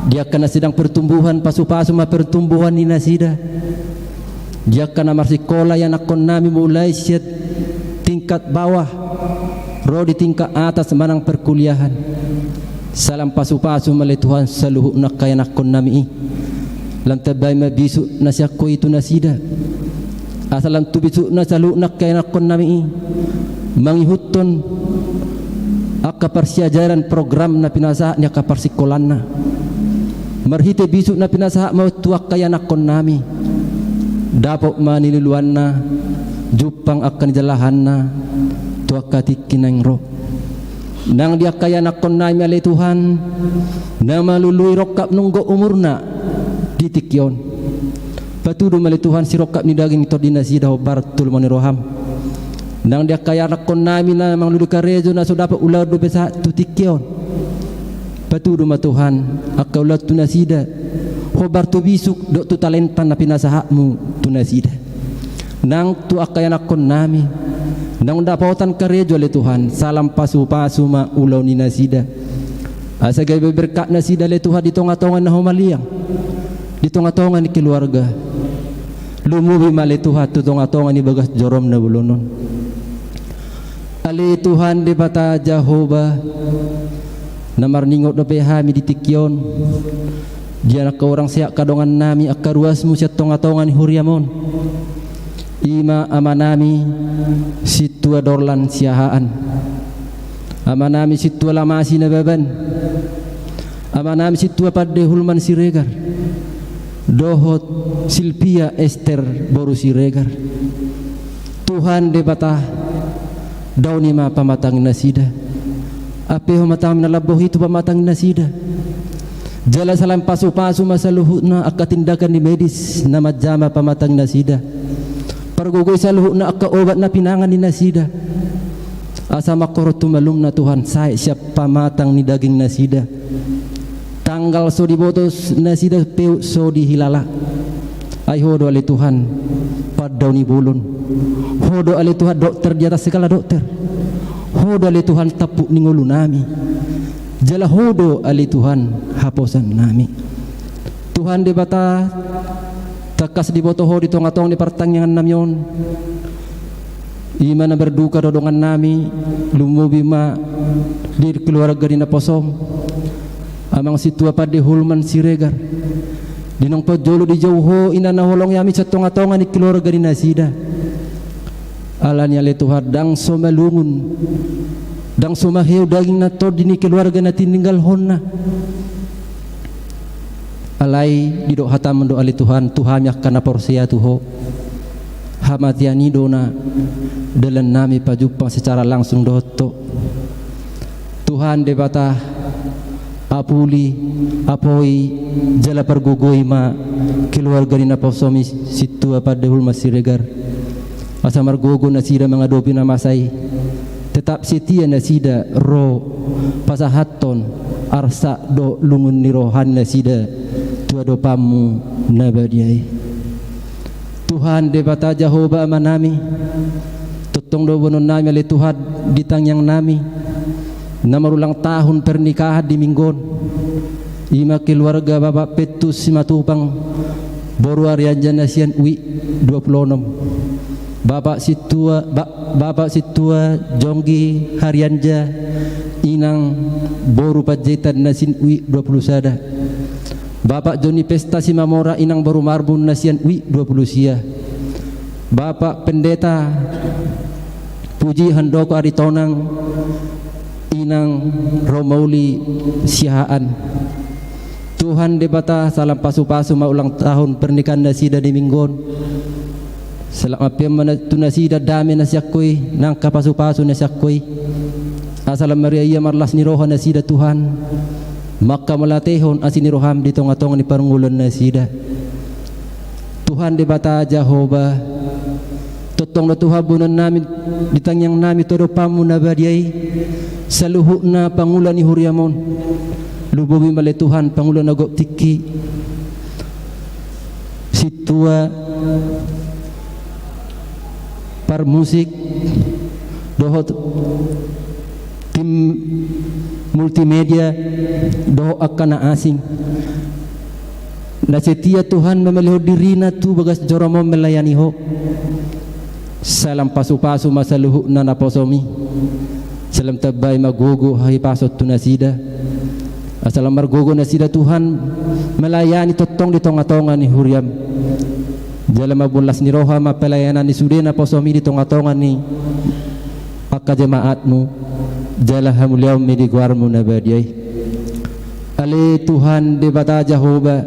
dia kana sedang pertumbuhan pasu-pasu ma pertumbuhan ni nasida dia kana marsikola yang akon nami mulai siat tingkat bawah ro di tingkat atas manang perkuliahan salam pasu-pasu mali Tuhan saluhu nak kaya akon nami lam tabay mabisu nasyak ko itu nasida asalam tu bisu nasalu nak kaya akon nami mangihuton akka persiajaran program na pinasa nya ka persikolanna marhite bisu na pinasa mau tuak kaya nakon nami dapok manililuanna jupang akan jalahanna tuak katikinang ro nang dia kaya nakon nami ale Tuhan na malului rokap nunggo umurna ditikyon patudu mali Tuhan si rokap ni daging tordinasi dah bartul moni roham nang dia kaya rakon nami na mang ludu karejo na so dapat ular do besa tutikyon patudu ma Tuhan akka ular tunasida hobar tu bisuk do tu talenta na pinasahakmu tunasida nang tu akaya nakon nami nang dapautan karejo le Tuhan salam pasu-pasu ma ulau ni nasida asa gay berkat nasida le Tuhan di tonga-tonga na humaliang di tonga-tonga ni keluarga lumuwi male Tuhan tu tonga-tonga ni bagas jorom na bulonon ali Tuhan di bata Jehovah namar ningot do pe hami ditikyon dia ka orang siak kadongan nami akaruasmu sia tonga-tongan huriamon ima amanami situa dorlan siahaan amanami situa lamasi nababan amanami situa padde hulman siregar dohot Silvia Esther boru siregar Tuhan de batah dauni ma pamatang nasida ape matang nalaboh itu pamatang nasida jala salam pasu-pasu masa luhutna akka tindakan di medis nama jama pamatang nasida pargogoy sa luhutna akka obat na pinangan di nasida asa makorotu malumna Tuhan saya siap pamatang ni daging nasida tanggal so dibotos nasida peu so dihilala ay hodo ali Tuhan padaw ni bulon hodo ali Tuhan dokter di atas segala dokter hodo ali Tuhan tapuk ni ngulu nami jala hodo ali Tuhan haposan nami Tuhan di bata takas di boto ho di tongatong di pertanyaan namyon imana berduka dodongan nami lumubi ma di keluarga di naposom amang situa pade hulman siregar dinong pajolo di jauho ina naholong yami sa tonga-tonga ni keluarga di nasida alanya le Tuhan dang somalungun dang somaheu daging na to dini keluarga na tininggal honna alai didok hatam do ali Tuhan tuhamyak kana porsia tuho hamatiani dona dalam nami pajupang secara langsung doto Tuhan debata apuli apoi jala pergugoi ma keluarga dina posomi situa pada hulma siregar asa margogo nasida mengadopi nama sai tetap setia nasida ro pasahaton arsa do lungun ni rohan nasida tua do pamu nabadiai Tuhan debata Jehovah manami tutong do bonon nami ale Tuhan ditangyang nami namarulang tahun pernikahan di Minggon ima keluarga Bapak Petus Simatupang boru arian nasian wi 26 Bapak situa Jonggi Haryanja inang boru pajetan nasin wi 20 sada Bapak Joni Pesta Simamora inang boru marbun nasian wi 20 sia Bapak Pendeta Puji Handoko Aritonang inang Romauli sihaan Tuhan debata salam pasu-pasu maulang tahun pernikahan nasida di Minggon salam apiam mana tu nasida dame nasyakoi nang kapasu-pasu nasyakoi asalam Maria iya marlas ni roha nasida Tuhan maka malatehon asini roham di tong-tong ni parungulan nasida Tuhan debata Jehovah totong na Tuhan bunan namin ditangyang nami todo pamu nabadiai saluhuk na pangulan ni huriamon lububi male Tuhan pangulan nagok tiki situa par musik dohot tim multimedia doho akana asing na setia Tuhan memeliho dirina tu bagas joromo melayani ho salam pasu-pasu masaluhuk na naposomi salam tabay magugo hai pasot tunasida asalam margogo nasida Tuhan melayani totong di tonga-tonga ni huriam jala mabulas ni roha mapelayanan ni sudena posomi di tonga-tonga ni akka jemaatmu jala hamuliam di guarmu nabadiai ale Tuhan debata Jehovah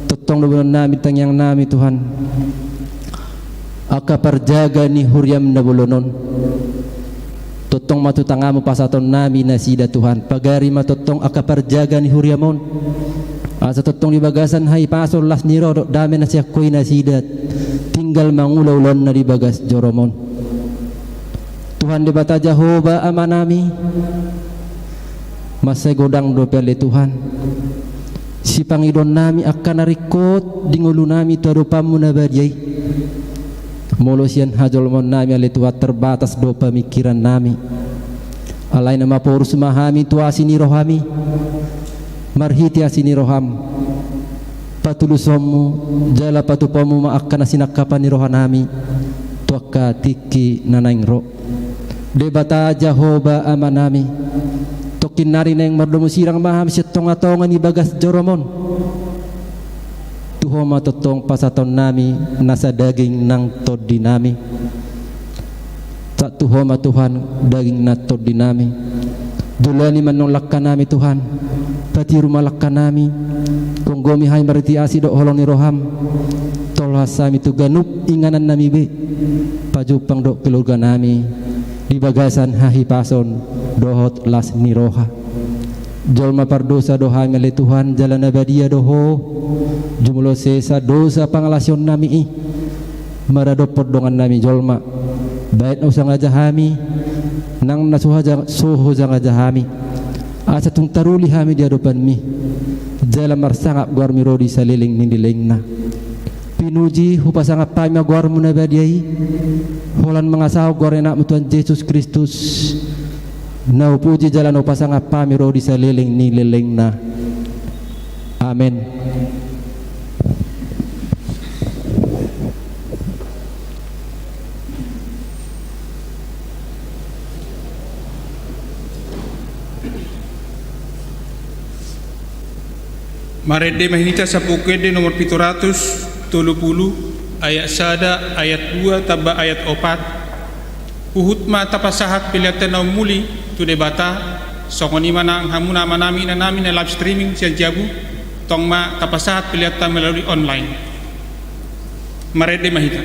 totong do nami tangyang nami Tuhan akka perjaga ni huriam na bolonon totong matutangamu pasaton nami nasida Tuhan pagari matotong akka perjaga ni huriamon asa totong di bagasan hai pasol las ni rodok dame nasyakoy nasida tinggal mangulaulon na di bagas joromon Tuhan debata Jehovah amanami masay godang do pele Tuhan si pangidon nami akan narikot dingulu nami tuarupamu nabadiai molosian hajolmon nami ale tuat terbatas do pemikiran nami alai nama porus mahami tuasini rohami marhiti asini roham patulusomu jala patupamu maakkan asinakapan ni rohanami tuakka tiki nanaing ro debata Jehovah amanami kinari na yung mardomo sirang maham siya tonga-tonga ni bagas joromon. Tuho matutong pasaton nami nasa daging ng todi nami. Sa tuho matuhan daging na todi nami. Dulani man nung lakka nami Tuhan, pati rumalakka nami. Kung gomihay mariti asido holong ni roham, tolhas sami tu ganup inganan nami be. Pajupang do keluarga nami, di bagasan hahipason dohot las ni roha. Jolma pardosa doha mele Tuhan jalan abadia doho. Jumulo sesa dosa pangalasyon nami maradopot dongan nami jolma. Bait usang aja hami nang suho jang aja hami. Asa tung taruli hami di hadapan mi. Jala marsangap guar mi rodi saliling nindiling na. Pinuji hupasangap pami guar mu nabadiai. Holan mengasau guar enak mu Tuhan Yesus Kristus. Na puji jalan upasangap pami rodi saliling nindiling na. Amin. Marede mahinita sa pukede nomor 730 ayat sada ayat 2 taba ayat 4 uhut ma tapasahat pilatan na muli tu debata songoni mana ang hamuna manami na namin na live streaming siya jabu tong ma tapasahat pilatan melalui online. Marede mahita.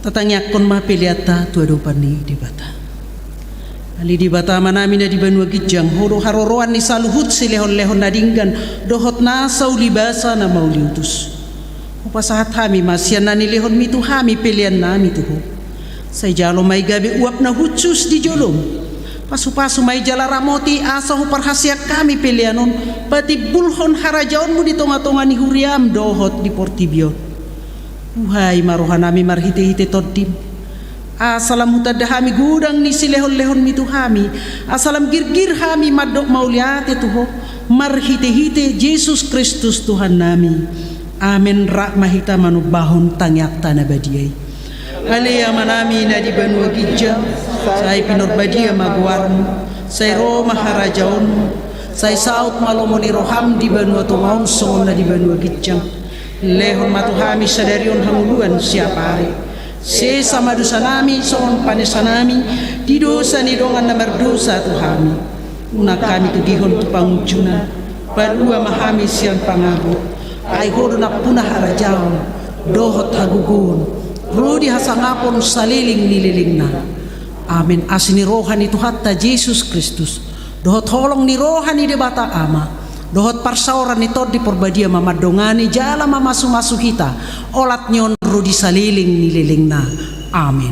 Tatangya kon mapiliata tu ado pani di bata. Ali di batama namin na di banwa gijang, horo haroroan ni saluhut si lehon-lehon na dinggan, dohot na sa ulibasa na mauliutus. Upasahat hami masyan na nilehon mito hami pilihan nami tuho. Sa jalo may gabi uap na hutsus di jolom. Pasu-pasu may jala ramoti asa ho parhasyak kami pilihanon, pati bulhon harajaon mo di tonga-tonga ni huriam dohot di portibio. Uhay marohan nami marhite-hite toddim. Asalam hutad hami gudang ni silehon-lehon mitu hami, asalam girgir hami madok mauliate tuho, marhite-hite Yesus Kristus Tuhan nami. Amin. Rak mahita manubahon tangyak tanah badiay. Alea manami na di banua gijang, say pinurbadia maguarmu, say Roma harajaon, say saut malomoni roham di banua tungaon songon na di banua gijang. Lehon matuhami sadarion hamuluan siapa hari. Se sama dosa nami son panesa nami di dosa ni dongan na berdosa tu kami una kami tu dihon tu pangujunan padua mahami sian pangabu ai hodo nak punah harajaon dohot hagugun rudi hasangapon saliling nililingna. Amin. Asini rohani tu hatta Yesus Kristus dohot holong ni rohani de bata ama dohot parsauran ni tod di porbadia mamadongani jala mamasu-masu kita olat nyon rudi saliling nililingna. Amin.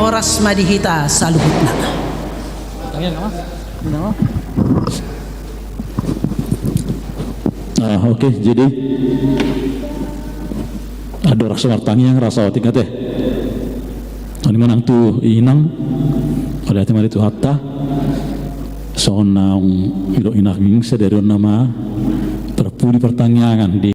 Oras madihita saluhut na. Oke, jadi ada rasa martani yang rasa tingkat teh. Ani manang tu inang, oleh hati mari tu hatta, soal naung ilo inak ming sederion nama terpuli pertanyaan di